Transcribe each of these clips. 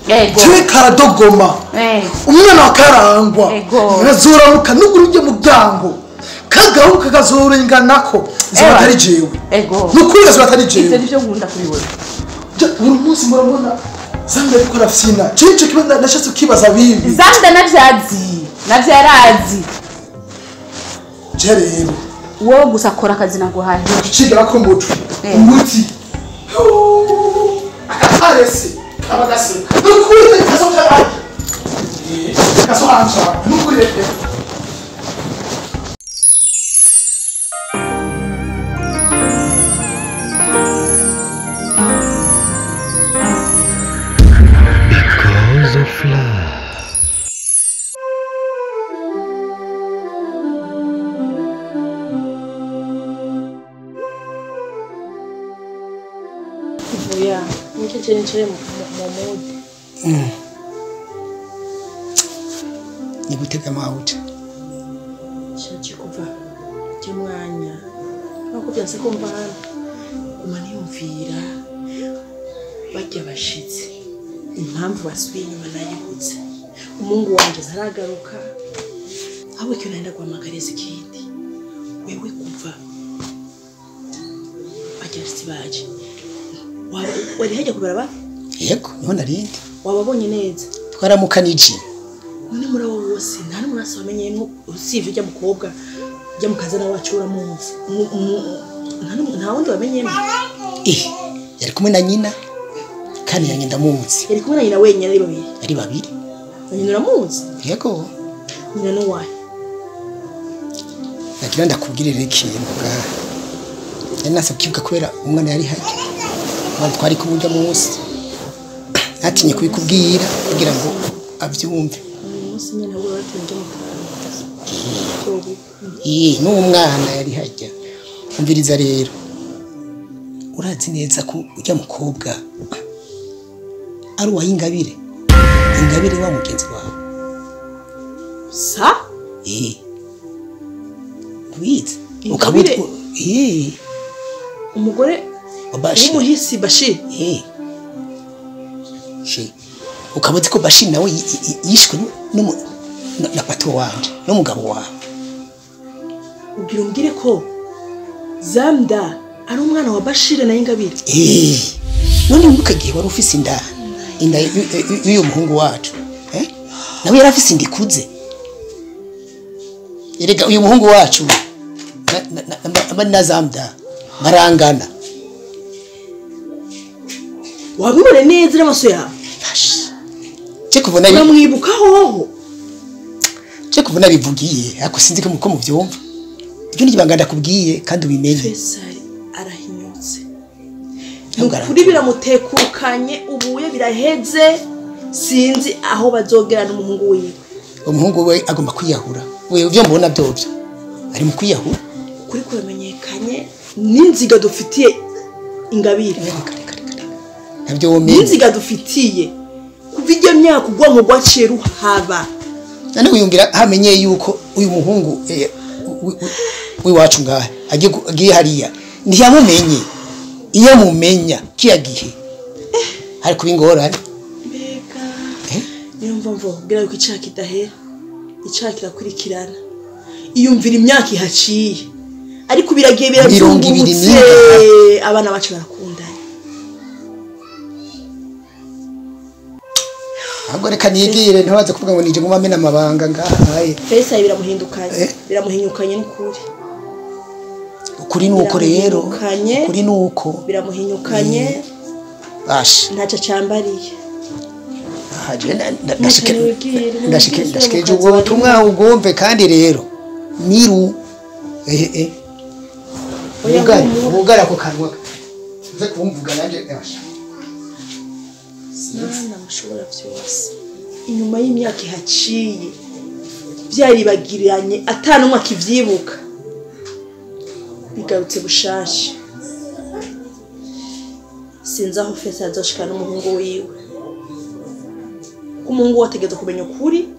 yaragiye jewe karadogoma umwana wa Karangwa nazuramuka nuguru uje muryango kagaho kagazorenganako ziba atari jewe nukuri ziba atari jewe ivyo nivyo nkunda kubibona buri munsi murabona Zanda ariko arafyina cece kibanza nashatse kibaza bibi Zanda navyarazi jerero wowe gusa akora akazi naguhaye kicigera ko mutwe umuti akatarese abagase nukuri kasoka kasohanja nukuri Because of love. Ya, niki chenye momodi. Ni gutega mauti. Shachi kuva cyamwanya. Nako byanse ko mbana. Umaniyumvira. Bajya bashitse. Impamvu basubiye inyuma nayibutse. Umungu wanje zaragaruka. Aho cyo naenda kwa magarezi kindi. Wewe kuva. Bajya sibaje. Wari hajya kubaraba? Yego, niho narindi. Wababonye neza. Twaramukanije. None muri abo bose nta n'umurasa wamenyemo usivye ujya mukobwa ujya mukazana wacu uramunsi. Nta wundi wamenyemo. Yari kumwe na nyina kandi yanjye ndamunsi. Yari kumwe na nyina wenyine ari babiri. Ari babiri. Nyina uramunsi? Yego. Nyina no wahe? Nagira ndakubwirira ikintu bwa. Nasa kivuga kubera umwana yari haje. Bari twari kubuja munsi. Natinye kubikubwira kugira ngo abyumve. Munsi nyina we watenje mu n'umwana yari hajya. Umviriza rero. Urazi neza ko ujya mukobwa ari wa Ingabire. Ingabire wa mugenzi wawe. Sa? Kubizi. Ingabire? Umugore w'umuhisi Bashir. Ukabuzi ko Bashir nawe yishwe na pato wanje n'umugabo wawe. Umbwire ko Zamda ari umwana wa Bashir na Ingabire. None mukagiye wari ufise inda y'uyu muhungu wacu. Nawe yari afise indikuze. Erega uyu muhungu wacu na Zamda marangana. Wabibone neza n'amaso yawe. Kuvuna namwibuka hoho. Kuvuna bivugiye ako sinzi ko muvyumva. Ibyo nigibanga ndakubwiye kandi ubimenye. Faisal arahinyutse. Nukuri biramutekukanye ubuye biraheze sinzi aho bazogera n'umuhungu wiwe. Umuhungu we agomba kwiyahura. Wewe uvyo mbona byovyo. Ari mu kwiyahura. Kuri kuramenyekanye n'inziga dufitiye Ingabire. Nabyo womenye. N'inziga dufitiye kuvijya myaka ugwa mu gwaceru haba. Nane uyumvira hamenye yuko uyu muhungu wiwacu ngahe agiye hariya ntiyamumenye iyo mumenya kiyagihe hari kubingorane mbega niyo mvamvo kugira yuko icaka idahera icaka irakurikirana iyumvira imyaka ihaciye ariko biragiye birazungurutse abana bacu barakundanye. Ahubwo reka nigire ntabaze kuvuga ngo nije nguma mena amabanga ngahaye. Faisal biramuhinyukanye n'ukuri. Ukuri nuko rero. Ukuri nuko. Biramuhinyukanye. Bash. Ntaca cyambariye. Haje ndashike ubu butumwa ugombe kandi rero niru ugara ko kanwa uze kumvuga nanje basha. Nana mushobora byose inyuma y'imyaka ihaciye byaribagiranye atanumwe akivyibuka bigarutse bushasha. Sinzi aho Faisal azoshika n'umuhungu wiwe. Umuhungu wategeza kumenya ukuri.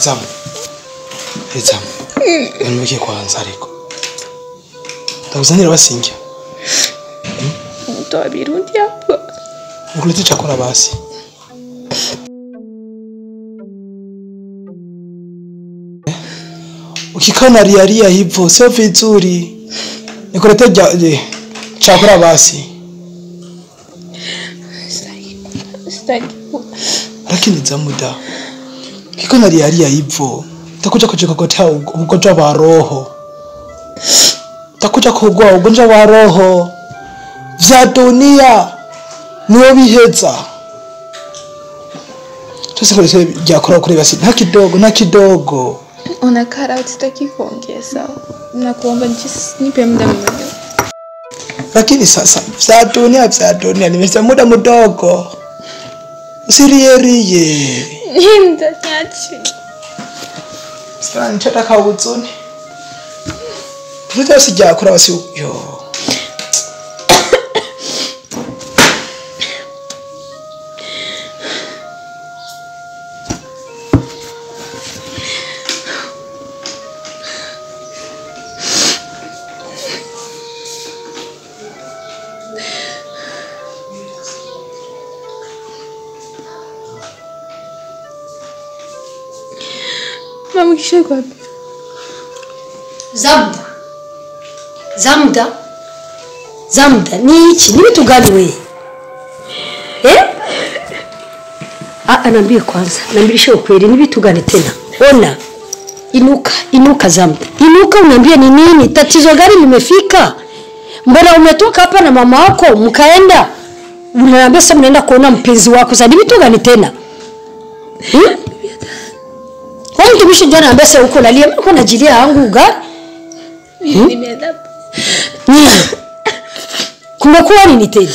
Zamu. Zamu. Numuke kwanza ariko. Ndakuzanira basingira. Mtu abirudi hapo. Ukulete chakula basi. Ukikana ria hivyo sio vizuri. Nikulete chakula basi. Sitaki. Lakini Zamuda. Ukikana ria hivyo utakuja kujikokotea ugonjwa wa roho. Utakuja kugua ugonjwa wa roho. Vya dunia niwe biheza. Tusikolese jakora kuri basi na kidogo. Unakara utaki kuongeza. Nakuomba nipe muda mdogo. Lakini sasa vya dunia nimesema muda mdogo. Usiriye. Nimtachachi. Sasa nitaka uzuni. Tuta sijakora basi yo. Mama kisha kwa wapi? Zamda ni hichi ni vitu gani wewe? Anaambia kwanza, naambilisha ukweli ni vitu gani tena? Ona. Inuka Zamda. Inuka unaambia ni nini? Tatizo gani limefika? Mbona umetoka hapa na mama wako mkaenda? Unaambia sasa mnaenda kuona mpenzi wako. Sasa ni vitu gani tena? Kwa mtu mwisho jana anambia sasa uko nalia, mimi kuna jilia yangu gani? Nimeenda. Kumekuwa nini tena?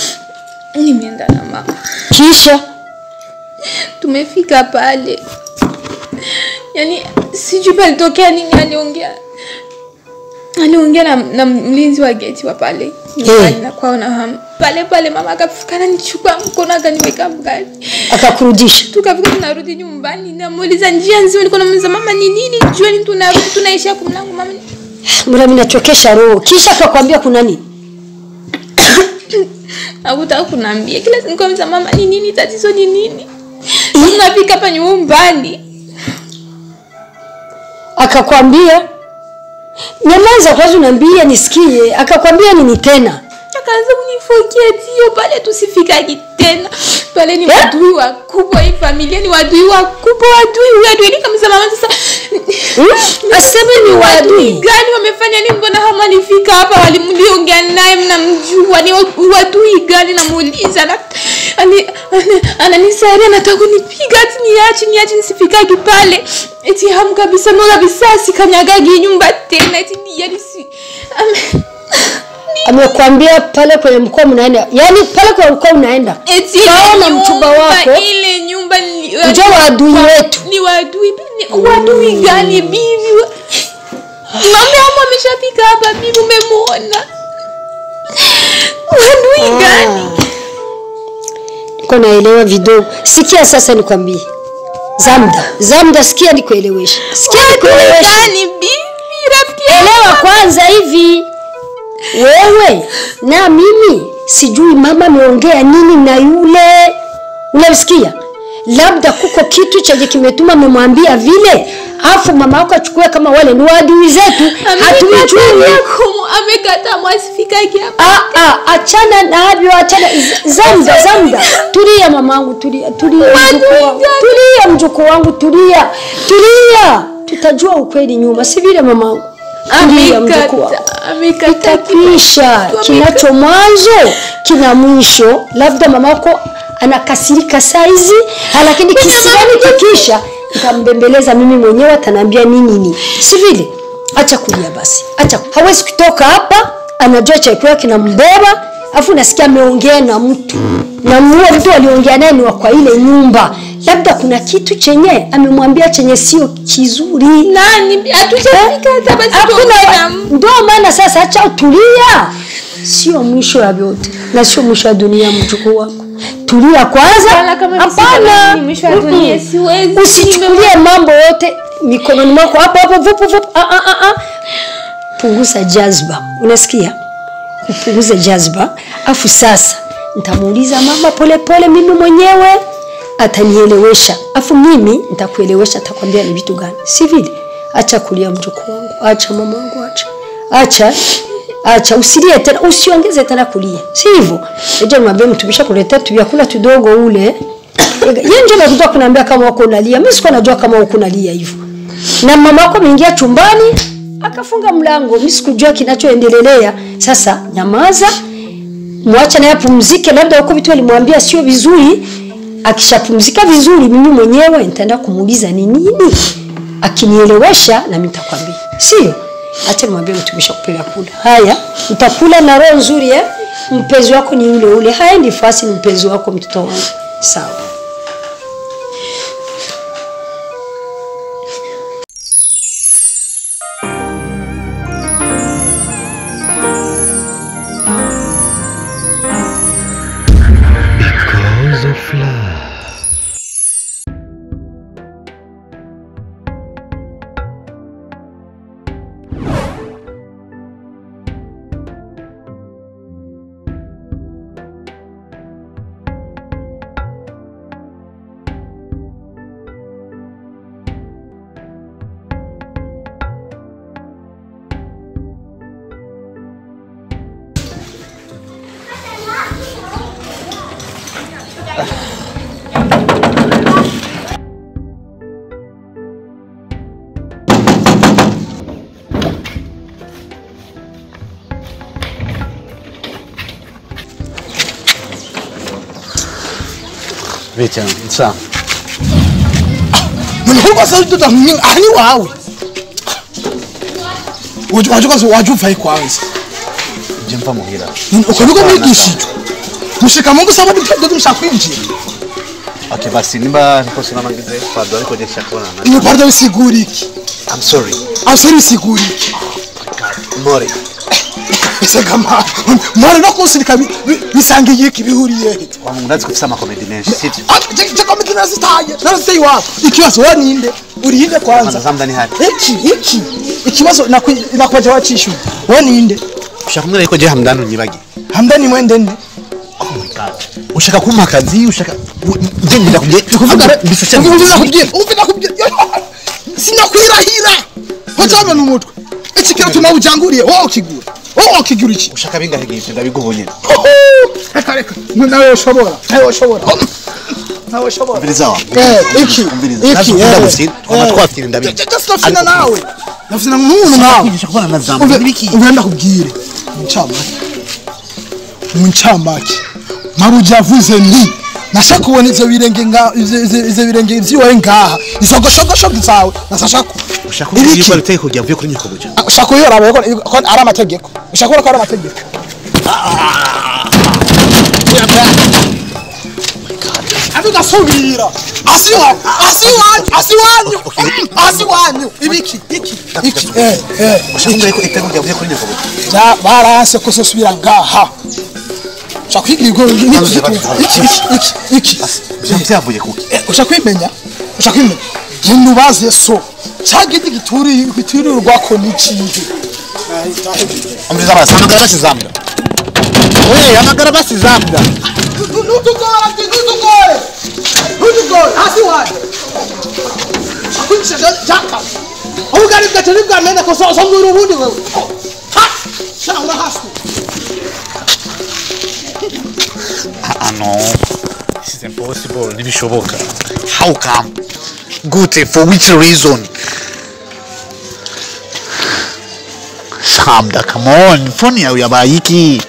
Nimeenda na mama. Kisha tumefika pale. Yaani sijui palitokea nini, aliongea na mlinzi wa geti wa pale. Na kwao na hamu. Pale mama akafika nichukua mkono akaniweka mgani. Akakurudisha. Tukafika tunarudi nyumbani na muuliza njia nzima, nilikuwa namuuliza mama ni nini? Jioni tunarudi tunaisha kumlango mama. Mbona mimi nachokesha roho. Kisha akakwambia kuna nini? Hakutaka kuniambia. Kila siku nikamwambia mama ni nini, tatizo ni nini? Tunafika hapa nyumbani. Akakwambia nyamaza kwanza uniambie nisikie. Akakwambia nini tena? Akaanza kunifokia tio pale tusifikagi tena. Pale ni wadui wakubwa, hii familia ni wadui wakubwa, wadui kama mama sasa. Aseme ni wadui gani wamefanya nini? Mbona hama nifika hapa walimliongea naye mnamjua ni wadui gani? Namuuliza na ananisaidia anataka kunipiga ati niache nisifikagi pale. Eti hamu kabisa no kabisa sikanyagagi nyumba tena eti yani si amekwambia pale kwenye mkoa mnaenda. Yaani pale kwa mkoa unaenda. Kaona mchumba wako. Ile nyumba ni wadui wetu. Ni wadui gani bibi? Mama ameshafika hapa bibi umemuona. Wadui gani? Niko naelewa video. Sikia sasa nikwambie. Zamda sikia nikueleweshe. Sikia nikueleweshe. Gani bibi? Elewa kwanza hivi. Wewe na mimi sijui mama ameongea nini na yule. Unasikia? Labda kuko kitu chaje kimetuma amemwambia vile. Afu mama wako achukue kama wale ni wadui zetu. Hatujui. Amekata mwasifikagi hapa. Achana na havyo, achana. Zamda. Tulia mamangu, tulia. Tulia mjukuu wangu, tulia. Tutajua ukweli nyuma, si vile mamangu. Amekata kinacho mwanzo kina mwisho. Labda mamako anakasirika saizi, lakini kisirani kikisha nikambembeleza mimi mwenyewe ataniambia nini. Si vile? Acha kulia basi. Acha. Hawezi kutoka hapa, anajua chakula kinambeba, afu nasikia ameongea na mtu. Na mtu aliongea naye ni wa kwa ile nyumba. Labda kuna kitu chenye amemwambia chenye sio kizuri. Nani? Hatujafika hata basi. Ndio maana sasa acha utulia. Sio mwisho ya yote. Na sio mwisho wa dunia mjukuu wako. Tulia kwanza. Hapana. Mwisho wa dunia siwezi. Usichukulie mambo yote. mikononi mwako hapo hapo vupu. Punguza jazba. Unasikia? Punguza jazba. Afu sasa nitamuuliza mama pole mimi mwenyewe atanielewesha. Afu mimi nitakuelewesha, atakwambia ni vitu gani. Si vile? Acha kulia mjukuu wangu. Acha mama wangu, acha usilie tena, usiongeze tena kulia. Si hivyo? Eje mwambie mtumisha kuletea tu vyakula tudogo ule. Yeye ndio anataka kuniambia kama uko unalia. Mimi sikuwa najua kama uko unalia hivyo. Na mama yako ameingia chumbani akafunga mlango. Mimi sikujua kinachoendelea. Sasa nyamaza. Muacha naye apumzike, labda huko vitu alimwambia sio vizuri. Akishapumzika vizuri mimi mwenyewe nitaenda kumuuliza ni nini. Akinielewesha na mimi nitakwambia. Sio? Acha nimwambie mtumisha kupeleka kula. Haya, utakula na roho nzuri mpenzi wako ni ule. Haendi fasi ni mpenzi wako mtoto wangu. Sawa. Because of love. Vicha, sawa. Mnakuwa sauti tu ani wawe. Wajufa kwanza. Jempa muhira. Ukaruka mwigishije. Mushika Mungu sababu ndio tumshakwinjira. Okay, basi nimba niko sina mangize pardon ariko jesha kona. Ni pardon siguriki. I'm sorry siguriki. Mori. Isegama. Mori no kusirika bisangiye iki bihuriye. Kwa Mungu ndazi kufisa makomedi menshi sije. Je komedi nazitaye. Nazitaye wapi? Ikibazo waninde? Urinde kwanza. Nazamda ni hadi. Iki. Ikibazo nakwaje wacishu. Waninde? Ushakumira yuko je Hamdani unyibagi. Hamdani mwende nde? Oh my god. Ushaka kumpa kazi, ushaka nje ndakubye. Tukuvuga mbisucha. Uvina kubye. Sinakwirahira. Hotama numutwe. Ekikira tunawujanguriye. Wowe ukigura iki? Ushaka binga hegifye ndabigubonye. Reka. Nawe ushobora. Mbiriza wa. Iki. Ndagusi. Twatwatira ndabiga. Nafina nawe. Nafina nk'umuntu nawe. Kwigisha kubana na zamba. Nibiki? Ugenda kubwire. Muncamake. Maruja avuze ndi. Nashaka kubona ivyo birenge vyiwaye ngaha. Isogoshogosho gizawe. Nasashaka. Ushaka kubwira biteye kujya vuye kuri nyoko buja. Ushaka yora ko ari amategeko. Ushaka ko ari amategeko. Aduka subira. Asiwanyu. Ibiki. Ushaka kubwira ko itego kujya vuye kuri nyoko buja. Ja baranse ko sosubira ngaha. Ushaka kwigira iki. Byamvuye kuki. Ushaka kwimenya. Genda ubaze so. Chagiti gituri rwako n'icindi. Amriza basi amagara basizamira. Oye amagara basizamira. Nutugore. Hasi waje. Akunisha jaka. Ugari gatari bwamena ko so nguru ubundi wewe. Ha! Shanga hasi. No. This is impossible. Nibishoboka. How come? Gute, for which reason? Shamda, come on. Phone yawe yabayiki.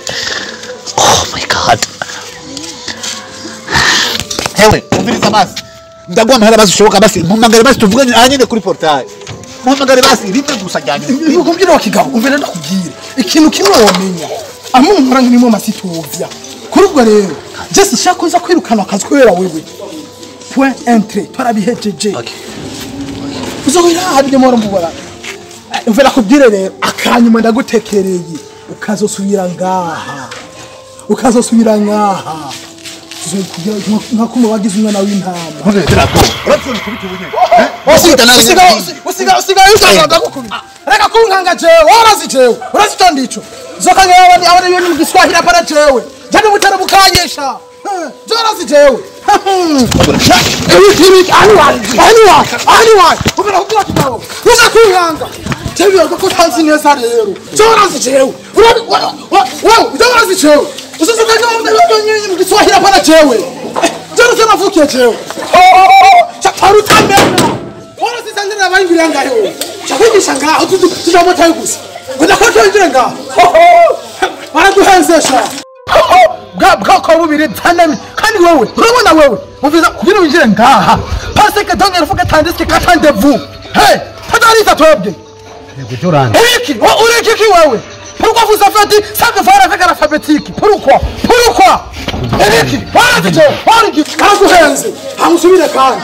Oh my god. Hewe, umviriza basi. Ndagwa mahera basi ushoboka basi. Muhamagare basi tuvugane anyene kuri portail. Muhamagare basi rimwe gusa jyanye. Ukumbira wakigabo, umvira ndakubwira. Ikintu kimwe wamenya. Amunkora ngirimo masitovya. Kuri ubwo rero, Jesse shakoza kwirukana akazi kwera wewe. Point entry, twarabihejeje. Okay. Uzohira habije moro mbubara. Umvira kubwire rero, akanyuma ndagutekereye. Ukazosubira ngaha. tuzokugira nkakuma bagize umwana w'intama None drago. Urapfa kubita ubunye. usiga yushaka gukubita reka kunkanga jewe warazi jewe urazi cyo ndico zoka ngabandi abone ibintu giswahili apana jewe jana mutara mukanyesha jorazi jewe anyway ubera ubira kidawo uza kunkanga jewe ko tanzi neza rero jorazi jewe jorazi jewe ususuka ngabandi mu giswahili apana jewe jorazi navukiye jewe chaparu tambena warazi sandira abangirira ngayo chabigisha ngaho tujamota gusa ngoda ko twinjire ngaho baraguhenzesha bwako bubiri tanami kandi wewe urabona wewe uviza kugira winjire ngaha parce que donc il faut que tandis que attendez-vous hey tadarita twebwe Yego jorana. Eriki ureki ki wewe pourquoi vous avez dit ça que faire avec l'alphabétique pourquoi Eriki warazi baraguhenze hamusubire kandi